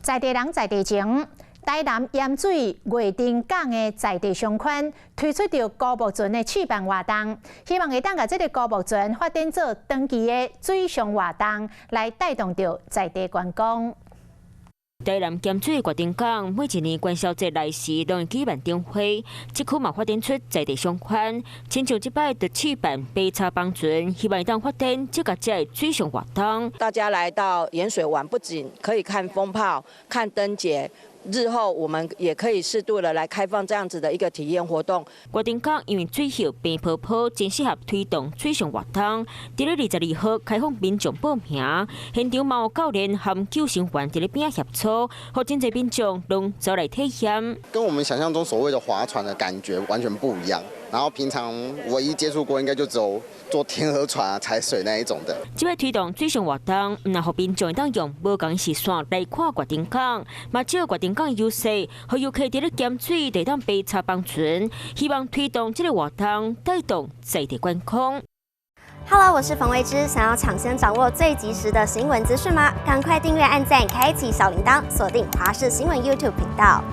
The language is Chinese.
在地人在地情。台南盐水月丁港的在地商圈推出着高木船的示范活动，希望会当把这个高木船发展做长期的水上活动，来带动着在地观光。 台南盐水月丁港每一年元宵节来时，都会举办灯会。这区嘛发展出在地商圈，亲像这摆就举办白茶帮船，希望当发展这个水上活动。大家来到盐水玩，不仅可以看风炮、看灯节。 日后我们也可以适度的来开放这样子的一个体验活动。月丁港因为水系平坡坡，真适合推动水上活动。伫咧22号开放民众报名，现场嘛有教练和救生员伫咧边协助，和真侪民众拢走来体验。跟我们想象中所谓的划船的感觉完全不一样。然后平常唯一接触过，应该就只有坐天鹅船啊、踩水那一种的。这摆推动水上活动，唔那互民众当用无同视线来看月丁港，嘛借月丁港优势，互游客伫咧咸水地当白茶帮船，希望推动这个活动，带动在地观光。 Hello， 我是冯薇芝。想要抢先掌握最及时的新闻资讯吗？赶快订阅、按赞、开启小铃铛，锁定华视新闻 YouTube 频道。